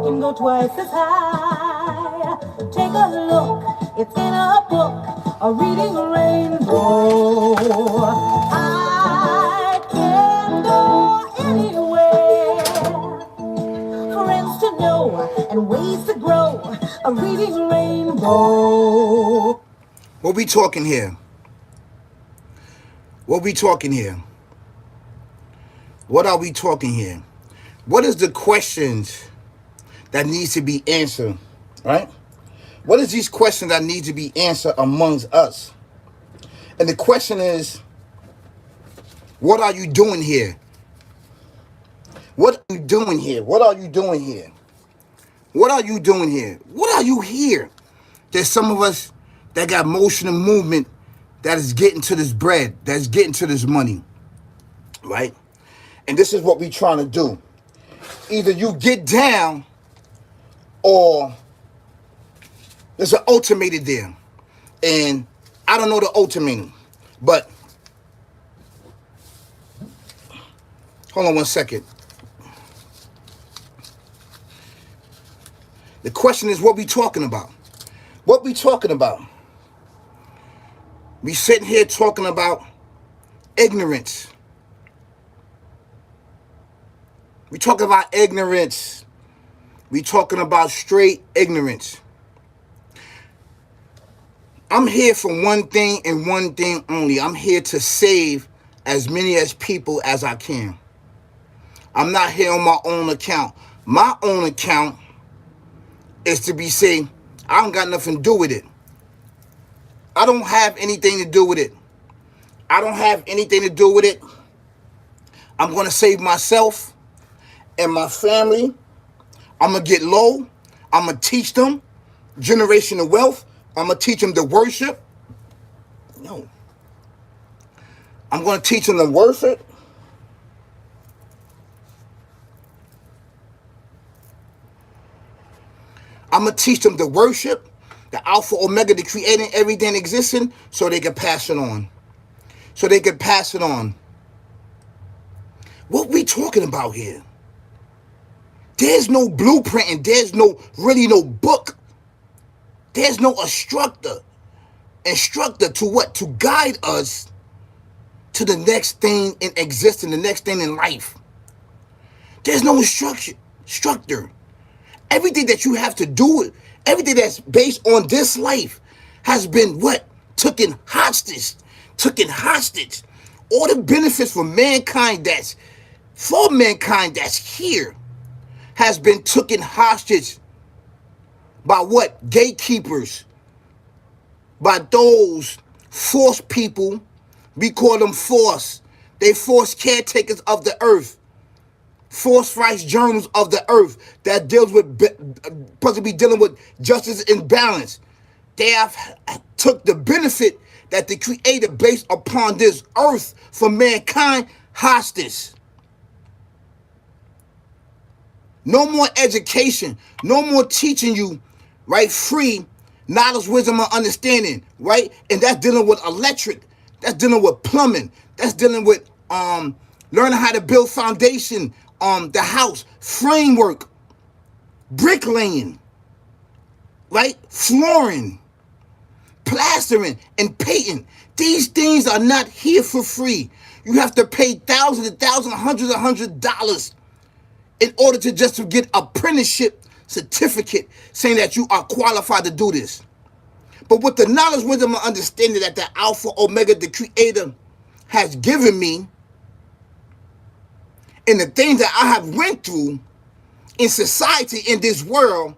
can go twice as high. Take a look, it's in a book, a reading rainbow. I can go anywhere. Friends to know and ways to grow, a reading rainbow. What we talking here? What we talking here? What are we talking here? What is the questions that needs to be answered, right? What is these questions that need to be answered amongst us? And the question is, what are you doing here? What are you doing here? What are you doing here? What are you doing here? What are you here? There's some of us that got motion and movement that is getting to this bread, that's getting to this money, right? And this is what we trying to do. Either you get down or there's an ultimatum there. And I don't know the ultimatum, but hold on one second. The question is, what we talking about? What we talking about? We sitting here talking about ignorance. We talking about ignorance. We talking about straight ignorance. I'm here for one thing and one thing only. I'm here to save as many as people as I can. I'm not here on my own account. My own account is to be saying, I don't got nothing to do with it. I don't have anything to do with it. I don't have anything to do with it. I'm going to save myself and my family. I'm going to get low. I'm going to teach them generational wealth. I'm going to teach them to worship. No. I'm going to teach them to worship. I'm going to teach them to worship the Alpha Omega, the creating everything existing, so they can pass it on. So they can pass it on. What we talking about here? There's no blueprint and there's really no book. There's no instructor to what? To guide us to the next thing in existence, the next thing in life. There's no instructor. Everything that you have to do, everything that's based on this life has been what? Taken hostage. All the benefits for mankind that's here has been taken hostage by what? Gatekeepers. By those force people. We call them force. They force caretakers of the earth. Force rights journals of the earth that deals with, supposed to be dealing with justice and balance. They have took the benefit that the Creator based upon this earth for mankind hostage. No more education. No more teaching you, right? Free knowledge, wisdom, and understanding, right? And that's dealing with electric. That's dealing with plumbing. That's dealing with learning how to build foundation, the house, framework, bricklaying, right? Flooring, plastering, and painting. These things are not here for free. You have to pay thousands, hundreds of dollars in order to just to get apprenticeship certificate saying that you are qualified to do this. But with the knowledge, wisdom, and understanding that the Alpha Omega, the Creator, has given me, and the things that I have went through in society, in this world,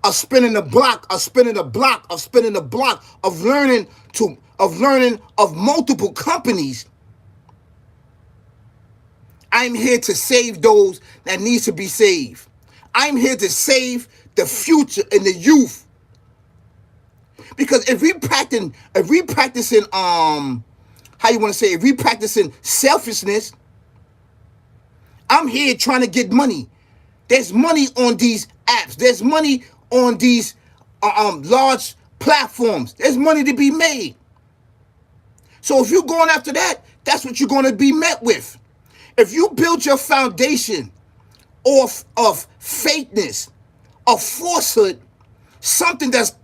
of spinning the block, of learning of multiple companies, I'm here to save those that needs to be saved. I'm here to save the future and the youth. Because if we practicing selfishness, I'm here trying to get money. There's money on these apps. There's money on these large platforms. There's money to be made. So if you're going after that, that's what you're going to be met with. If you build your foundation off of fakeness, of falsehood, something that's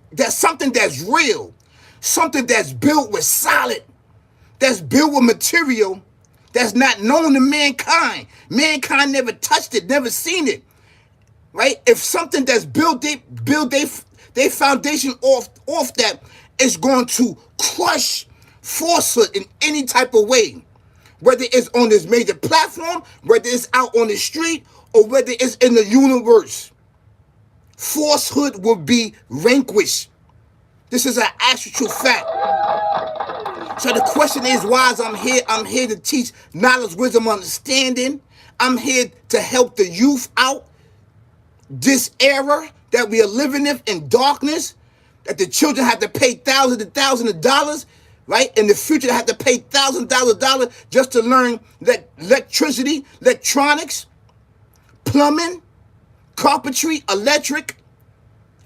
real, something that's built with solid, that's built with material that's not known to mankind. Mankind never touched it, never seen it. Right? If something that's built, they build their foundation off that, is going to crush falsehood in any type of way. Whether it's on this major platform, whether it's out on the street, or whether it's in the universe. Falsehood will be vanquished. This is an actual fact. So the question is, why is I'm here to teach knowledge, wisdom, understanding. I'm here to help the youth out this era that we are living in darkness, that the children have to pay thousands and thousands of dollars, right? In the future, they have to pay thousands of dollars just to learn electricity, electronics, plumbing, carpentry, electric,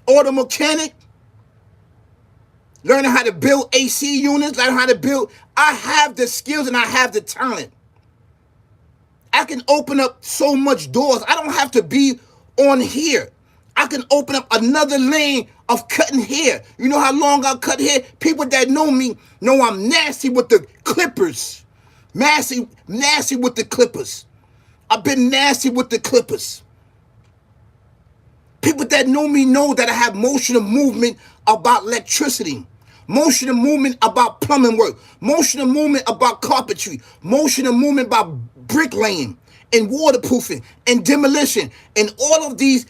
auto mechanic, learning how to build AC units, learning how to build. I have the skills and I have the talent. I can open up so much doors. I don't have to be on here. I can open up another lane of cutting hair. You know how long I cut hair? People that know me know I'm nasty with the clippers. Nasty with the clippers. I've been nasty with the clippers. People that know me know that I have motion of movement about electricity. Motion of movement about plumbing work. Motion of movement about carpentry. Motion of movement about bricklaying and waterproofing and demolition. And all of these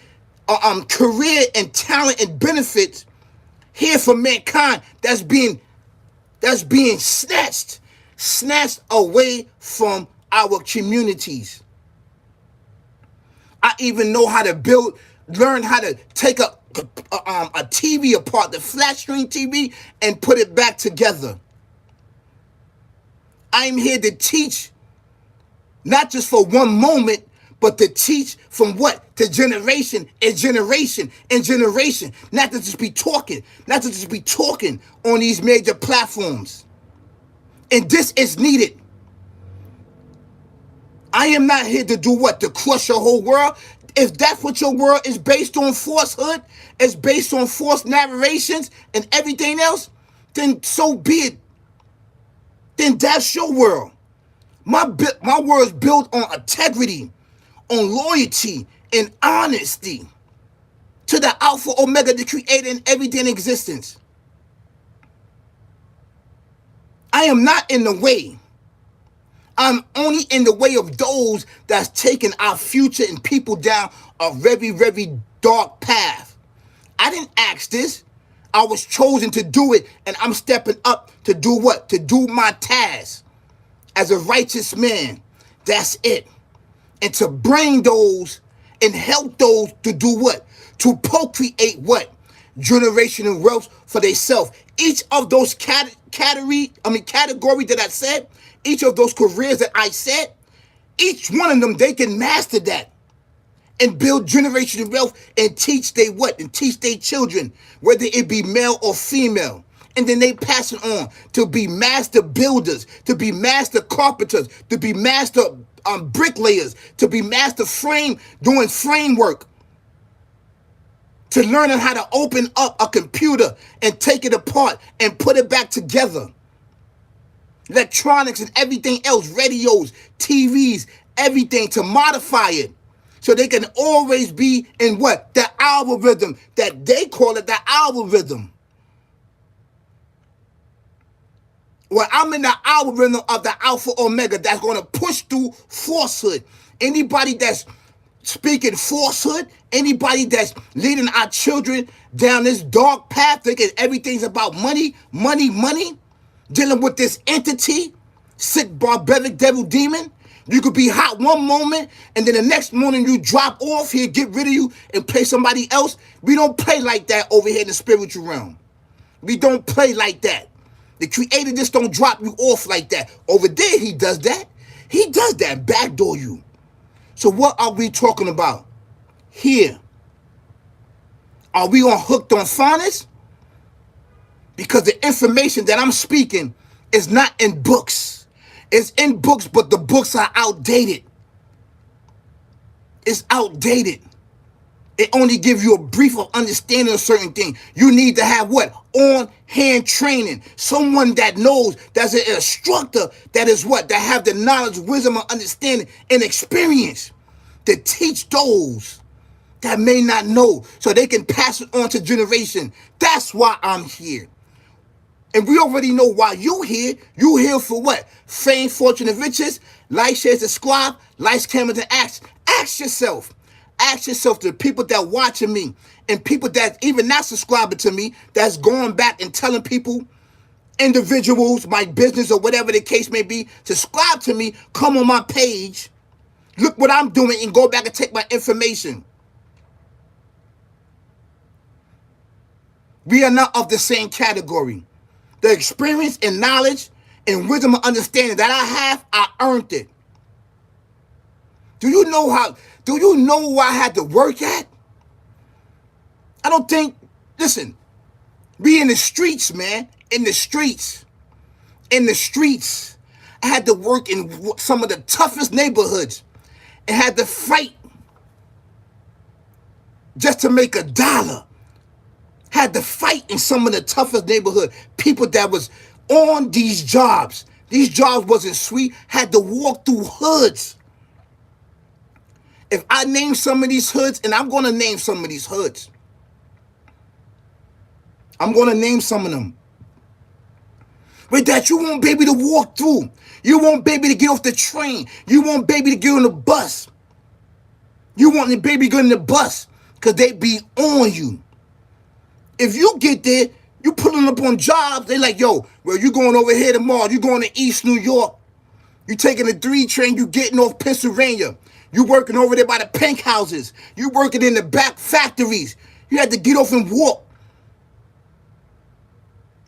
career and talent and benefits here for mankind that's being snatched away from our communities. I even know how to learn how to take a TV apart, the flat screen TV, and put it back together. I'm here to teach, not just for one moment, but to teach from what? To generation and generation and generation. Not to just be talking on these major platforms. And this is needed. I am not here to do what? To crush your whole world. If that's what your world is based on, falsehood, is based on false narrations and everything else, then so be it. Then that's your world. My world is built on integrity, on loyalty, and honesty to the Alpha Omega, the creator and everything in existence. I am not in the way. I'm only in the way of those that's taking our future and people down a very, very dark path. I didn't ask this. I was chosen to do it, and I'm stepping up to do what? To do my task as a righteous man. That's it. And to bring those and help those to do what? To procreate what? Generational wealth for themselves. Each of those category that I said, each of those careers that I said, each one of them, they can master that and build generational wealth and teach they what? And teach their children, whether it be male or female. And then they pass it on to be master builders, to be master carpenters, to be master bricklayers, to be master doing framework, to learning how to open up a computer and take it apart and put it back together. Electronics and everything else, radios, TVs, everything, to modify it so they can always be in what? The algorithm, that they call it the algorithm. Well, I'm in the algorithm of the Alpha Omega that's going to push through falsehood. Anybody that's speaking falsehood, anybody that's leading our children down this dark path, thinking everything's about money, dealing with this entity, sick, barbaric devil demon. You could be hot one moment, and then the next morning you drop off here, get rid of you, and play somebody else. We don't play like that over here in the spiritual realm. We don't play like that. The creator just don't drop you off like that. Over there, he does that. He does that, backdoor you. So what are we talking about here? Are we on Hooked on Phonics? Because the information that I'm speaking is not in books. It's in books, but the books are outdated. It's outdated. It only gives you a brief of understanding of certain things. You need to have what? On-hand training. Someone that knows, that's an instructor, that is what? That have the knowledge, wisdom, and understanding, and experience to teach those that may not know so they can pass it on to generation. That's why I'm here. And we already know why you here. You here for what? Fame, fortune, and riches. Like, share, subscribe. Likes, cameras, and action. Ask yourself. Ask yourself, the people that watching me and people that even not subscribing to me, that's going back and telling people, individuals, my business or whatever the case may be, subscribe to me, come on my page, look what I'm doing, and go back and take my information. We are not of the same category. The experience and knowledge and wisdom and understanding that I have, I earned it. Do you know where I had to work at? I don't think, listen, we in the streets, man. In the streets. I had to work in some of the toughest neighborhoods and had to fight just to make $1. Had to fight in some of the toughest neighborhood. People that was on these jobs. These jobs wasn't sweet. Had to walk through hoods. If I name some of these hoods, and I'm going to name some of these hoods. I'm going to name some of them. But that you won't be able to walk through. You won't be able to get off the train. You won't be able to get on the bus. You want the baby get on the bus because they be on you. If you get there, you pulling up on jobs, they like, yo, well, you going over here tomorrow. You going to East New York. You taking the 3 train, you getting off Pennsylvania. You working over there by the pink houses. You working in the back factories. You had to get off and walk.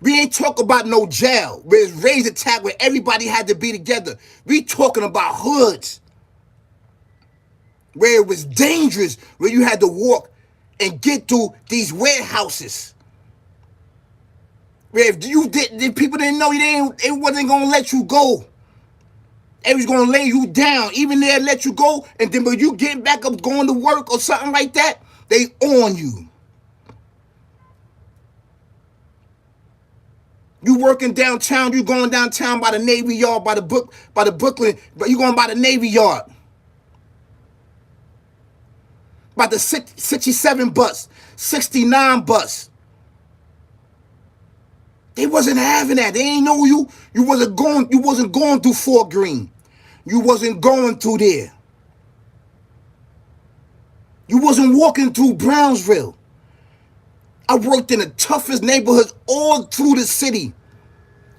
We ain't talking about no jail where it's raised attack where everybody had to be together. We talking about hoods where it was dangerous, where you had to walk and get through these warehouses. Where if people didn't know you, they wasn't gonna let you go. They was gonna lay you down. Even they'll let you go, and then when you get back up going to work or something like that, they on you. You working downtown, you going downtown by the Navy Yard, by the Brooklyn, but you going by the Navy Yard. By the 67 bus, 69 bus. They wasn't having that. They ain't know you. You wasn't going through Fort Greene. You wasn't going through there. You wasn't walking through Brownsville. I worked in the toughest neighborhoods all through the city.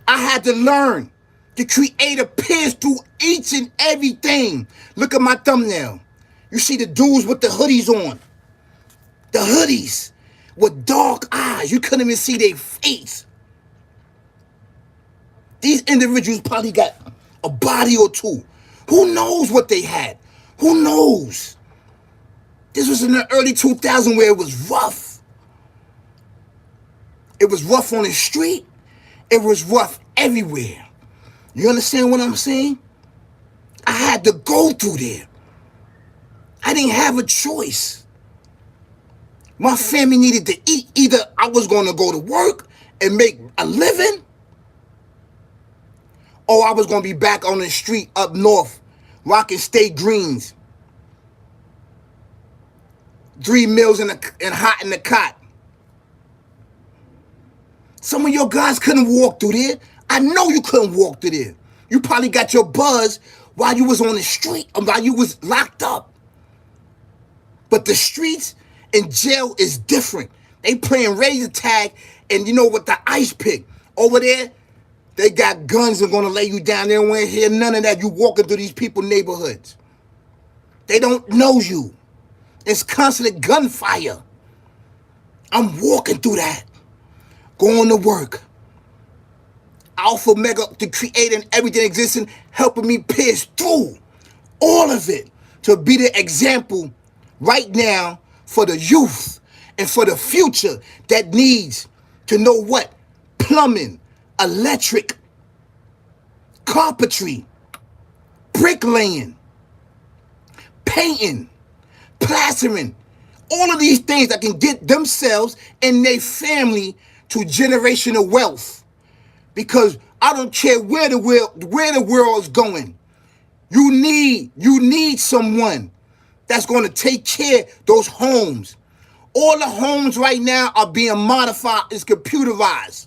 I had to learn to create a pierce through each and everything. Look at my thumbnail. You see the dudes with the hoodies on. The hoodies with dark eyes. You couldn't even see their face. These individuals probably got a body or two. Who knows what they had? Who knows? This was in the early 2000s where it was rough. It was rough on the street. It was rough everywhere. You understand what I'm saying? I had to go through there. I didn't have a choice. My family needed to eat. Either I was going to go to work and make a living, or I was going to be back on the street up north, rocking state greens. 3 meals and hot in the cot. Some of your guys couldn't walk through there. I know you couldn't walk through there. You probably got your buzz while you was on the street, or while you was locked up. But the streets and jail is different. They playing razor tag, and you know, with the ice pick. Over there, they got guns and gonna lay you down. They don't want to hear none of that. You walking through these people's neighborhoods. They don't know you. It's constant gunfire. I'm walking through that. Going to work. Alpha, Mega, to creating everything existing, helping me pierce through all of it to be the example right now for the youth and for the future that needs to know what? Plumbing, electric, carpentry, bricklaying, painting, plastering, All of these things that can get themselves and their family to generational wealth. Because I don't care where the world is going. You need someone that's going to take care of those homes. All the homes right now are being modified, is computerized.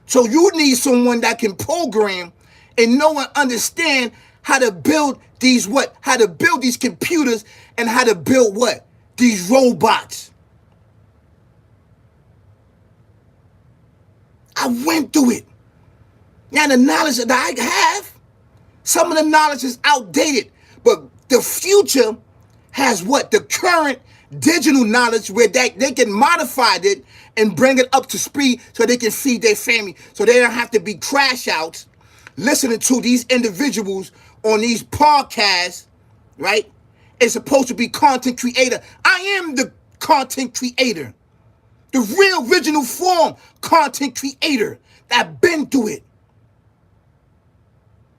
So you need someone that can program and know and understand how to build these how to build these computers and how to build these robots. I went through it. Now the knowledge that I have, some of the knowledge is outdated, but the future has the current digital knowledge where they can modify it and bring it up to speed so they can feed their family, so they don't have to be crash outs listening to these individuals on these podcasts, right? It's supposed to be content creator. I am the content creator, the real original form content creator that been through it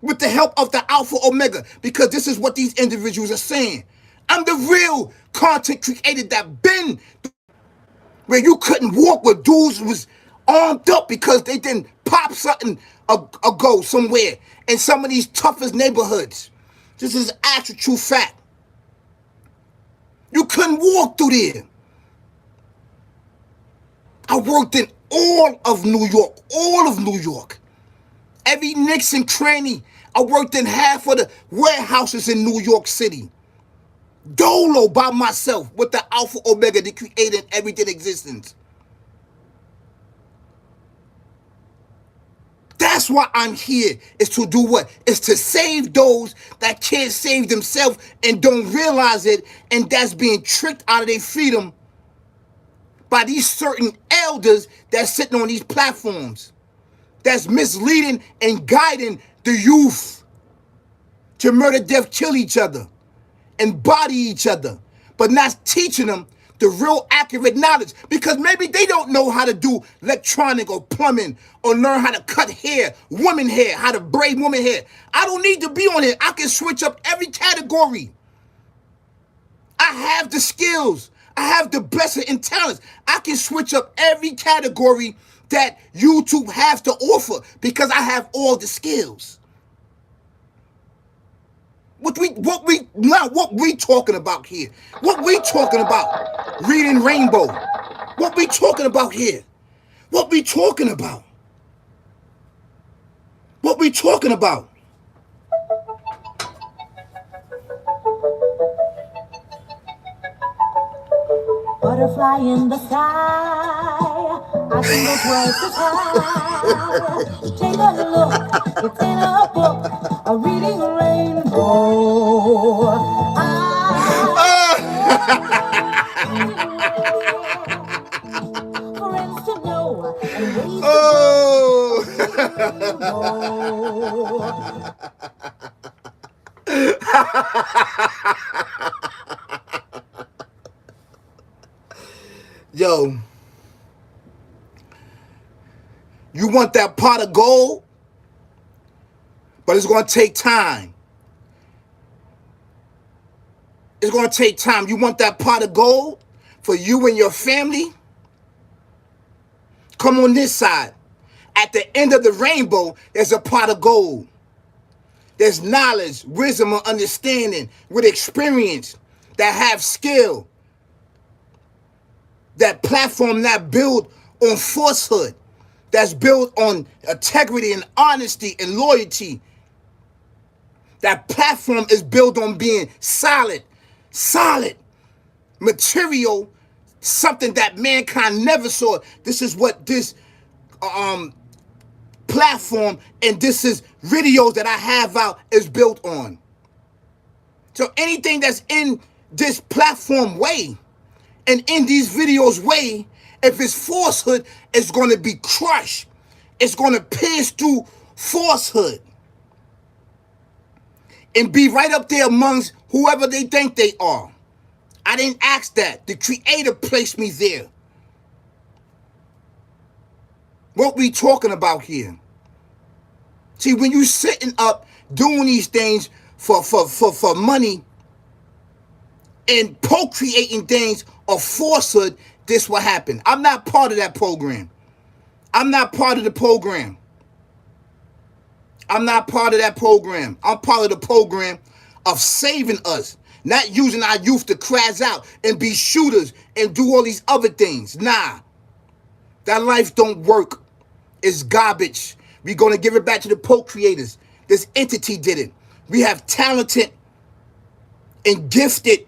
with the help of the Alpha Omega, because this is what these individuals are saying. I'm the real content creator that been where you couldn't walk where dudes was armed up because they didn't pop something ago somewhere in some of these toughest neighborhoods. This is actual true fact. You couldn't walk through there. I worked in all of New York. Every Nix and cranny. I worked in half of the warehouses in New York City. Dolo by myself with the Alpha Omega, the creator of everything existence. That's why I'm here, is to do what? Is to save those that can't save themselves and don't realize it, and that's being tricked out of their freedom by these certain elders that's sitting on these platforms, that's misleading and guiding the youth to murder, death, kill each other, and body each other, but not teaching them the real accurate knowledge, because maybe they don't know how to do electronic or plumbing or learn how to cut hair, woman hair, how to braid woman hair. I don't need to be on it. I can switch up every category. I have the skills. I have the blessing and talents. I can switch up every category that YouTube has to offer because I have all the skills. What we talking about here? What we talking about? Reading Rainbow. What we talking about here? What we talking about? What we talking about? Butterfly in the sky, I can go twice as high. Take a look, it's in a book, a reading rainbow. Friends to know and ways Yo, you want that pot of gold, but it's going to take time. It's going to take time. You want that pot of gold for you and your family? Come on this side. At the end of the rainbow, there's a pot of gold. There's knowledge, wisdom, and understanding with experience that have skill. That platform not built on falsehood, that's built on integrity and honesty and loyalty. That platform is built on being solid material, something that mankind never saw. This is what this platform and this is videos that I have out is built on. So anything that's in this platform way and in these videos way, if it's falsehood, it's going to be crushed. It's going to pierce through falsehood and be right up there amongst whoever they think they are. I didn't ask that. The Creator placed me there. What we talking about here? See, when you sitting up doing these things for money, and procreating things of falsehood, this will happen. I'm not part of that program. I'm not part of the program. I'm not part of that program. I'm part of the program of saving us, not using our youth to crash out and be shooters and do all these other things. Nah, that life don't work. It's garbage. We're going to give it back to the procreators. This entity did it. We have talented and gifted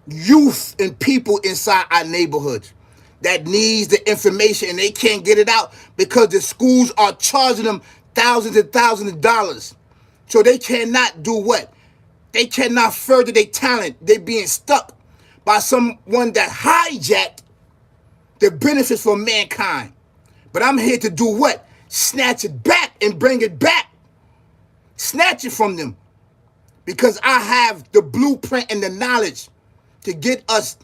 youth and people inside our neighborhoods that needs the information and they can't get it out because the schools are charging them thousands and thousands of dollars. So they cannot do what? They cannot further their talent. They're being stuck by someone that hijacked the benefits for mankind. But I'm here to do what? Snatch it back and bring it back. Snatch it from them. Because I have the blueprint and the knowledge to get us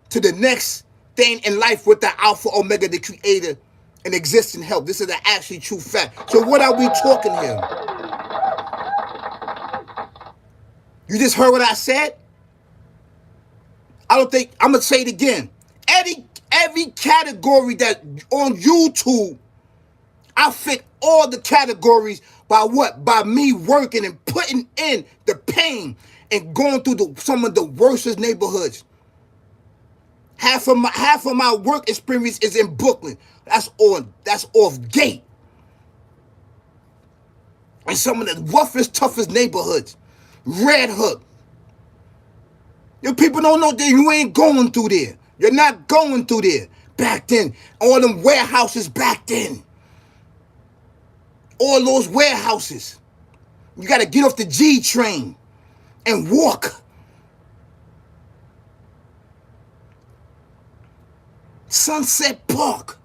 to the next thing in life with the Alpha Omega, the creator and existing help. This is an actually true fact. So what are we talking here? You just heard what I said? I'm going to say it again. Every category that on YouTube, I fit all the categories by what? By me working and putting in the pain and going through some of the worstest neighborhoods. Half of my work experience is in Brooklyn. That's off gate. And some of the roughest, toughest neighborhoods. Red Hook. Your people don't know that you ain't going through there. You're not going through there. Back then, all them warehouses back then. All those warehouses. You got to get off the G train and walk. Sunset Park.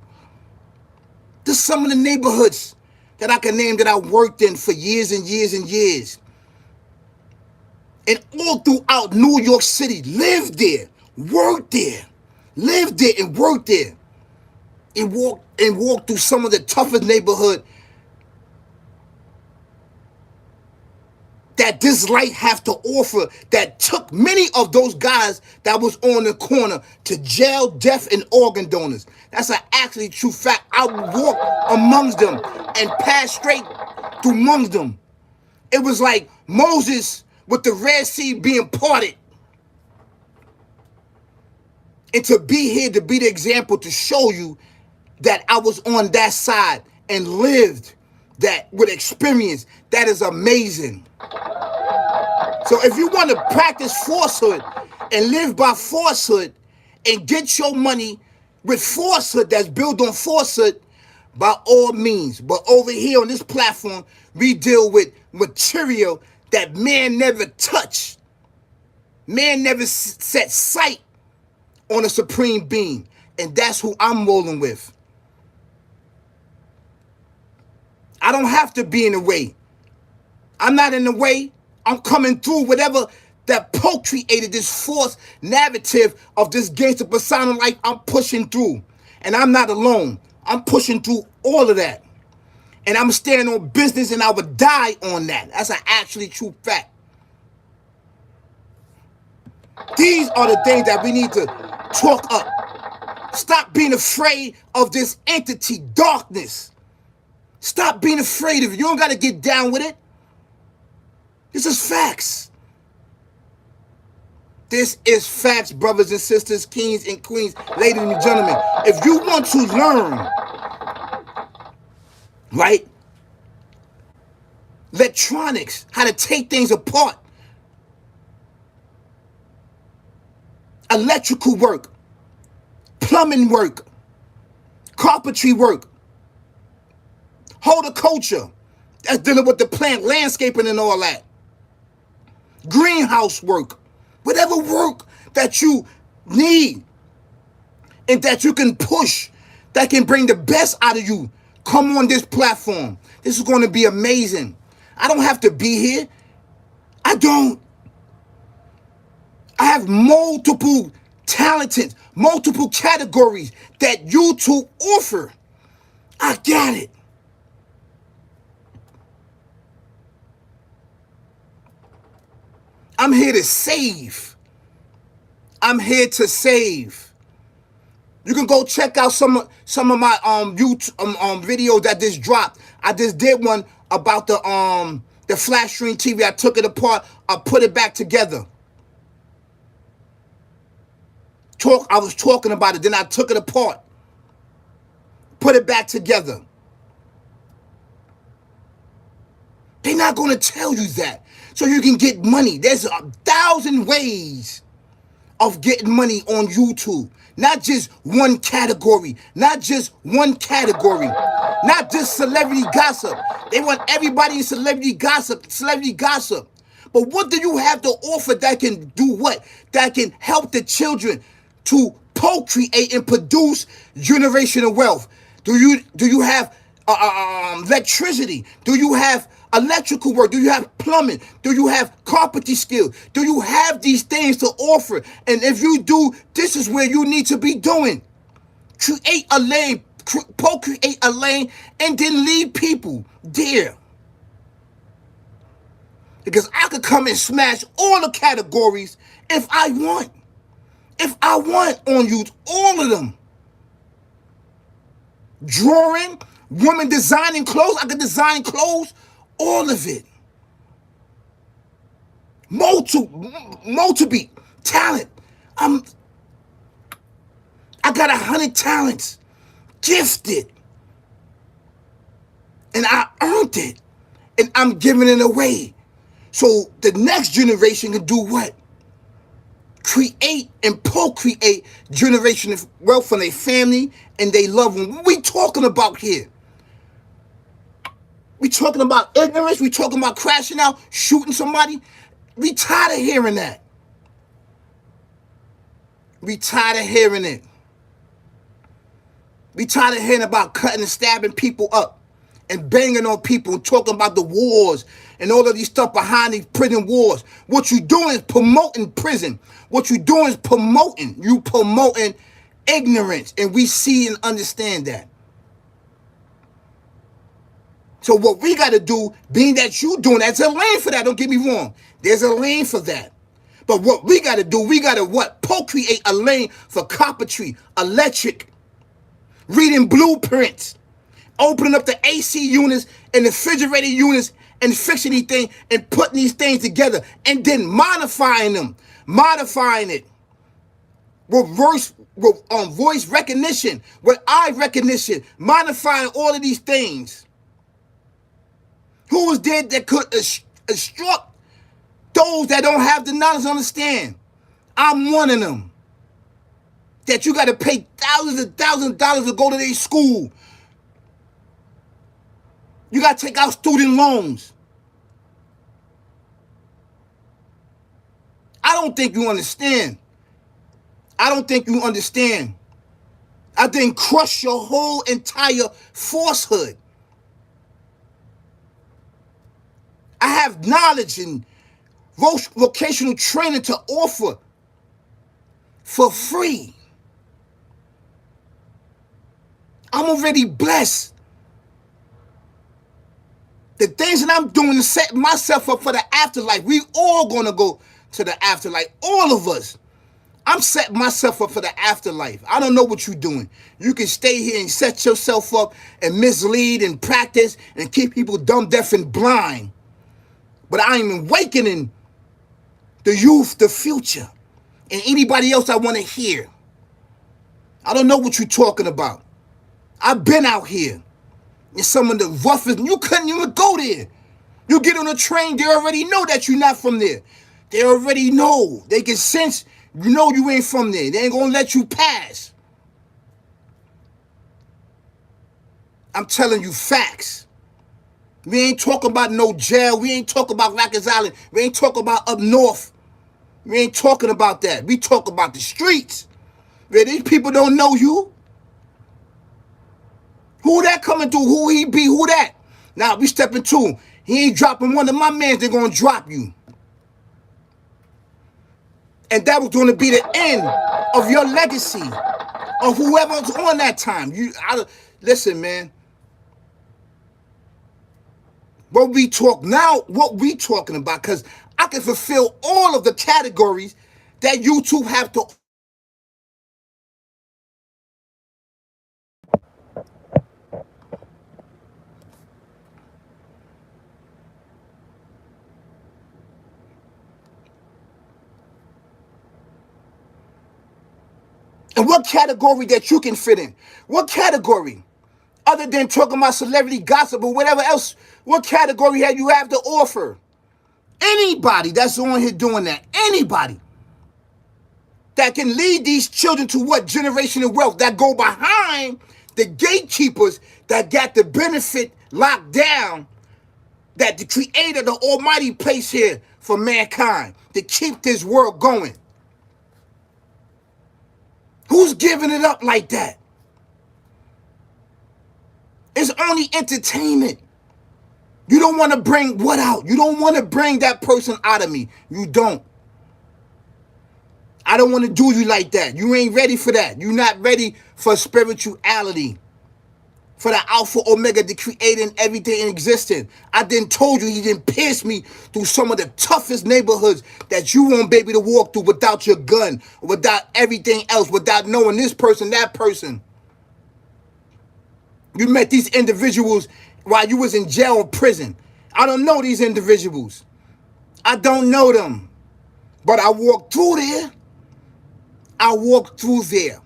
There's some of the neighborhoods that I can name that I worked in for years and years and years. And all throughout New York City, lived there, worked there, lived there and worked there. And walked through some of the toughest neighborhood that this light have to offer, that took many of those guys that was on the corner to jail, death, and organ donors. That's an actually true fact. I walked amongst them and passed straight through amongst them. It was like Moses with the Red Sea being parted. And to be here, to be the example, to show you that I was on that side and lived that with experience, that is amazing. So if you want to practice falsehood and live by falsehood and get your money with falsehood that's built on falsehood, by all means. But over here on this platform, we deal with material that man never touched. Man never set sight on a supreme being. And that's who I'm rolling with. I don't have to be in the way. I'm not in the way. I'm coming through whatever that procreated this false narrative of this gangster persona life. I'm pushing through. And I'm not alone. I'm pushing through all of that. And I'm standing on business and I would die on that. That's an actually true fact. These are the things that we need to talk up. Stop being afraid of this entity, darkness. Stop being afraid of it. You don't got to get down with it. This is facts. This is facts, brothers and sisters, kings and queens, ladies and gentlemen. If you want to learn, right, electronics, how to take things apart, electrical work, plumbing work, carpentry work, horticulture, that's dealing with the plant, landscaping and all that, greenhouse work, whatever work that you need and that you can push, that can bring the best out of you, come on this platform. This is going to be amazing. I don't have to be here. I don't. I have multiple talented, multiple categories that YouTube offer. I got it. I'm here to save. I'm here to save. You can go check out some of my YouTube videos that just dropped. I just did one about the flat screen TV. I took it apart. I put it back together. I was talking about it. Then I took it apart. Put it back together. They're not going to tell you that. So you can get money. There's 1,000 ways of getting money on YouTube. Not just one category. Not just one category. Not just celebrity gossip. They want everybody in celebrity gossip. Celebrity gossip. But what do you have to offer that can do what? That can help the children to procreate and produce generational wealth? Do you have electricity? Do you have electrical work? Do you have plumbing? Do you have carpentry skills? Do you have these things to offer? And if you do, this is where you need to be doing. Create a lane, procreate a lane, and then leave people there. Because I could come and smash all the categories if I want. If I want on YouTube, all of them. Drawing, women designing clothes, I could design clothes, all of it. Multiple talent. I got 100 talents, gifted, and I earned it, and I'm giving it away. So the next generation can do what? Create and procreate generational wealth for their family and their loved ones. What we talking about here? We talking about ignorance? We talking about crashing out, shooting somebody? We tired of hearing that. We tired of hearing it. We tired of hearing about cutting and stabbing people up and banging on people and talking about the wars and all of these stuff behind these prison wars. What you doing is promoting prison. What you doing is promoting ignorance. And we see and understand that. So what we got to do, being that you doing, there's a lane for that. Don't get me wrong. There's a lane for that. But what we got to do, we got to what? Procreate a lane for carpentry, electric, reading blueprints, opening up the AC units and the refrigerator units and fixing these things and putting these things together and then modifying it with voice recognition, with eye recognition, modifying all of these things. Who was there that could instruct those that don't have the knowledge to understand? I'm one of them. That you got to pay thousands and thousands of dollars to go to their school. You got to take out student loans. I don't think you understand. I didn't crush your whole entire falsehood. I have knowledge and vocational training to offer for free. I'm already blessed. The things that I'm doing to set myself up for the afterlife. We all gonna go to the afterlife. All of us. I'm setting myself up for the afterlife. I don't know what you're doing. You can stay here and set yourself up and mislead and practice and keep people dumb, deaf, and blind. But I am awakening the youth, the future, and anybody else I want to hear. I don't know what you're talking about. I've been out here. And some of the roughest, you couldn't even go there. You get on a train, they already know that you're not from there. They already know. They can sense, you know you ain't from there. They ain't going to let you pass. I'm telling you facts. We ain't talking about no jail. We ain't talking about Rikers Island. We ain't talking about up north. We ain't talking about that. We talk about the streets. Where these people don't know you. Who that coming through? Who he be? Who that? Now, we stepping to. He ain't dropping one of my mans. They're going to drop you. And that was going to be the end of your legacy. Of whoever's on that time. Listen, man. What we talking about, because I can fulfill all of the categories that YouTube have to. And what category that you can fit in? What category? Other than talking about celebrity gossip or whatever else, what category have you have to offer? Anybody that's on here doing that, anybody that can lead these children to what generational wealth, that go behind the gatekeepers that got the benefit locked down, that the creator, the almighty placed here for mankind to keep this world going. Who's giving it up like that? It's only entertainment. You don't want to bring what out? You don't want to bring that person out of me. You don't. I don't want to do you like that. You ain't ready for that. You're not ready for spirituality. For the Alpha Omega, the creating everything in existence. I didn't told you, he didn't pierce me through some of the toughest neighborhoods that you won't be able to walk through without your gun, without everything else, without knowing this person, that person. You met these individuals while you was in jail or prison. I don't know these individuals. I don't know them. But I walked through there. I walked through there.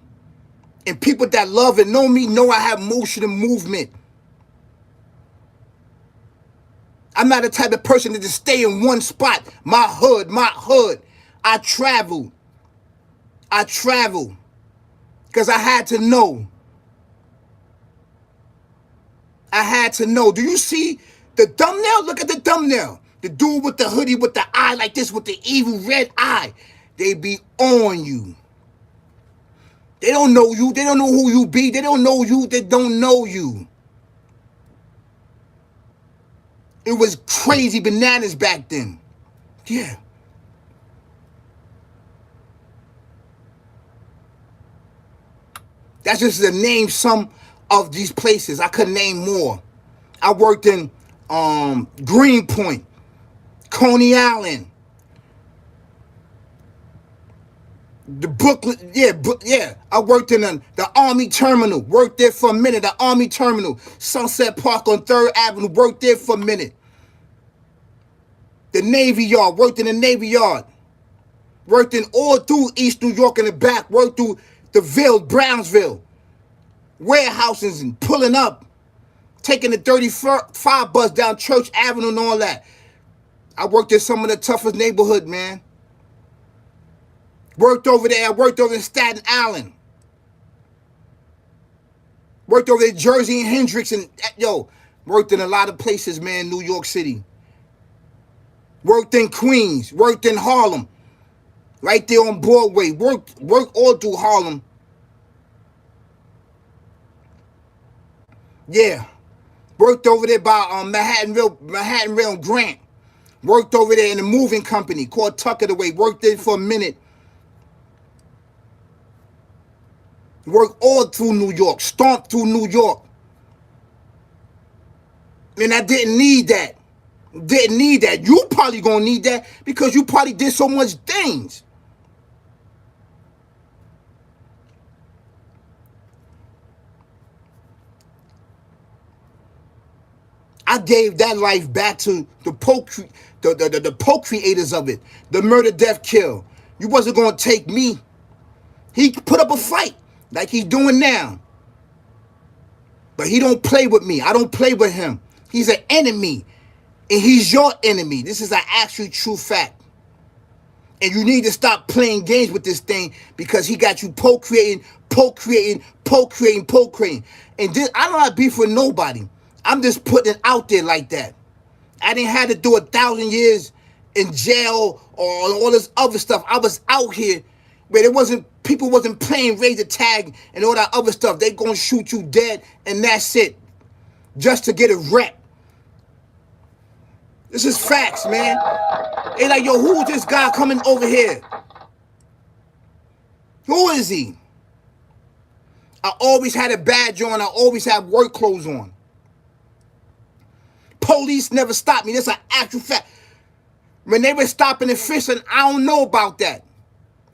And people that love and know me know I have motion and movement. I'm not the type of person to just stay in one spot. My hood. I travel. Because I had to know. Do you see the thumbnail? Look at the thumbnail. The dude with the hoodie with the eye like this, with the evil red eye. They be on you. They don't know you. They don't know who you be. They don't know you. They don't know you. It was crazy bananas back then. Yeah. That's just to name some of these places. I could name more. I worked in Greenpoint, Coney Island, the Brooklyn, yeah. I worked in the Army Terminal. Worked there for a minute. The Army Terminal, Sunset Park on 3rd Avenue. Worked there for a minute. The Navy Yard. Worked in the Navy Yard. Worked in all through East New York in the back. Worked through the Ville, Brownsville. Warehouses and pulling up. Taking the 35 bus down Church Avenue and all that. I worked in some of the toughest neighborhood, man. Worked over there. I worked over in Staten Island. Worked over in Jersey and Hendricks and worked in a lot of places, man. New York City. Worked in Queens. Worked in Harlem. Right there on Broadway. Worked all through Harlem. Yeah. Worked over there by Manhattanville and Grant. Worked over there in a moving company called Tuck It Away. Worked there for a minute. Worked all through New York. Stomped through New York. And I didn't need that. Didn't need that. You probably gonna need that because you probably did so much things. I gave that life back to the co-creators of it. The murder, death, kill. You wasn't gonna take me. He put up a fight like he's doing now. But he don't play with me. I don't play with him. He's an enemy. And he's your enemy. This is an actual true fact. And you need to stop playing games with this thing because he got you procreating. And this, I don't have beef with nobody. I'm just putting it out there like that. I didn't have to do 1,000 years in jail or all this other stuff. I was out here where people wasn't playing raise the tag and all that other stuff. They gonna shoot you dead and that's it. Just to get a rep. This is facts, man. They like, yo, who's this guy coming over here? Who is he? I always had a badge on. I always had work clothes on. Police never stopped me. That's an actual fact. When they were stopping and frisking, I don't know about that.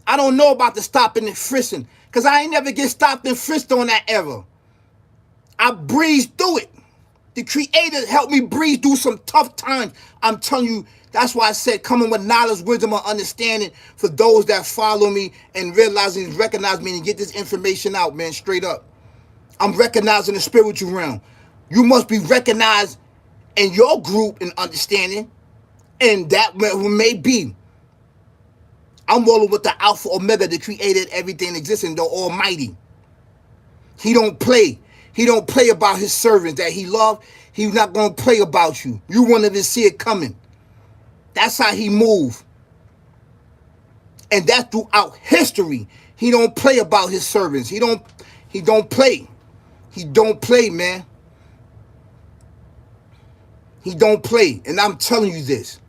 I don't know about the stopping and frisking, because I ain't never get stopped and frisked on that era. I breezed through it. The Creator helped me breeze through some tough times. I'm telling you, that's why I said coming with knowledge, wisdom, and understanding for those that follow me and realizing, recognize me and get this information out, man, straight up. I'm recognizing the spiritual realm. You must be recognized in your group and understanding, and that may be. I'm rolling with the Alpha Omega, the created everything existing, the Almighty. He don't play. He don't play about his servants that he loved. He's not going to play about you. You wanted to see it coming. That's how he move. And that's throughout history. He don't play about his servants. He don't play. He don't play, man. He don't play. And I'm telling you this.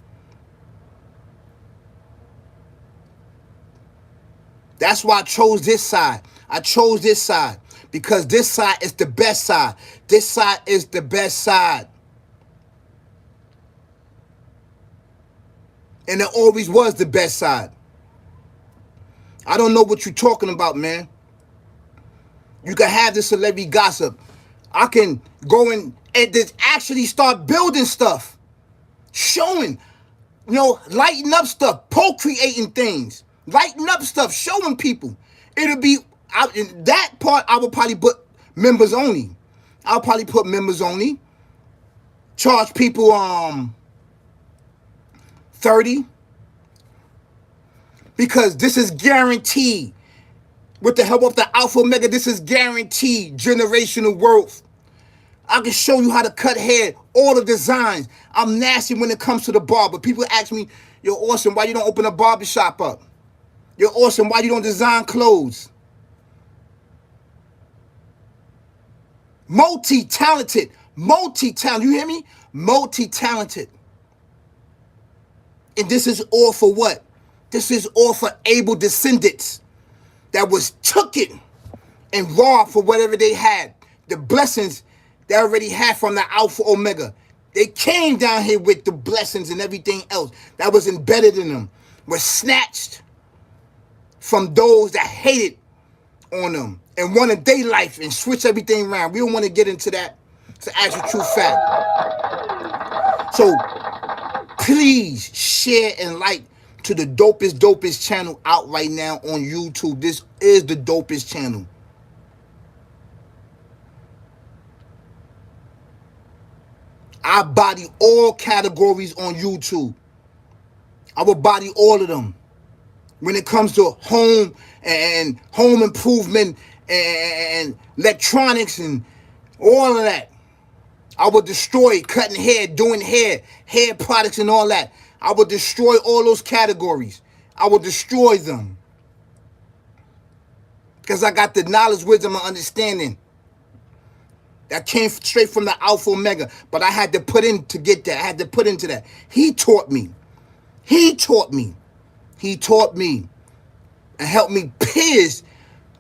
That's why I chose this side. I chose this side because this side is the best side. This side is the best side. And it always was the best side. I don't know what you're talking about, man. You can have this celebrity gossip. I can go and just actually start building stuff. Showing, lighting up stuff. Procreating things. Lighting up stuff. Showing people. It'll be, in that part, I would probably put members only. I'll probably put members only. Charge people, 30. Because this is guaranteed. With the help of the Alpha Omega, this is guaranteed generational wealth. I can show you how to cut hair, all the designs. I'm nasty when it comes to the barber. People ask me, you're awesome, why you don't open a barbershop up? You're awesome, why you don't design clothes? Multi-talented. You hear me? Multi-talented. And this is all for what? This is all for able descendants that was tooken and robbed for whatever they had. The blessings they already had from the Alpha Omega. They came down here with the blessings and everything else that was embedded in them. Was snatched from those that hated on them and wanted their life and switch everything around. We don't want to get into that. It's an actual true fact. So please share and like to the dopest channel out right now on YouTube. This is the dopest channel. I body all categories on YouTube. I will body all of them. When it comes to home and home improvement and electronics and all of that. I will destroy cutting hair, doing hair products and all that. I will destroy all those categories. I will destroy them. Because I got the knowledge, wisdom, and understanding that came straight from the Alpha Omega. But I had to put in to get that. I had to put into that. He taught me. He taught me. He taught me and helped me pierce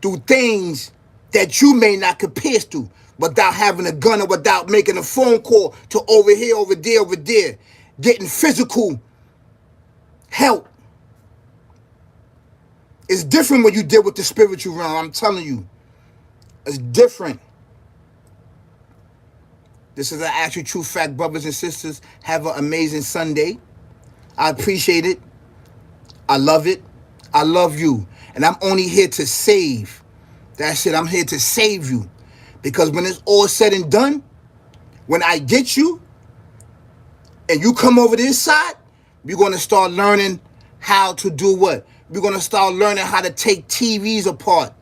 through things that you may not could pierce through without having a gun or without making a phone call to over here, over there, getting physical help. It's different when you deal with the spiritual realm. I'm telling you. It's different. This is an actual true fact, brothers and sisters. Have an amazing Sunday. I appreciate it. I love it. I love you. And I'm only here to save. That's it. I'm here to save you. Because when it's all said and done, when I get you, and you come over this side, we're going to start learning how to do what? We're going to start learning how to take TVs apart.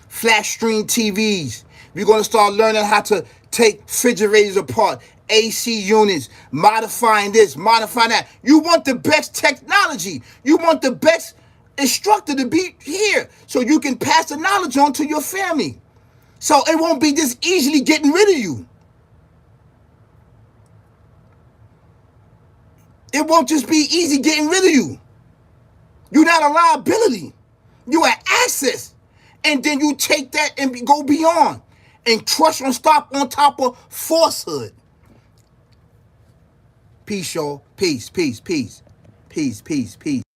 Flat screen TVs. We're going to start learning how to take refrigerators apart. AC units. Modifying this, modifying that. You want the best technology. You want the best instructor to be here so you can pass the knowledge on to your family. So it won't be this easily getting rid of you. It won't just be easy getting rid of you. You're not a liability. You're an asset. And then you take that and go beyond and crush and stop on top of falsehood. Peace, y'all. Peace, peace, peace. Peace, peace, peace.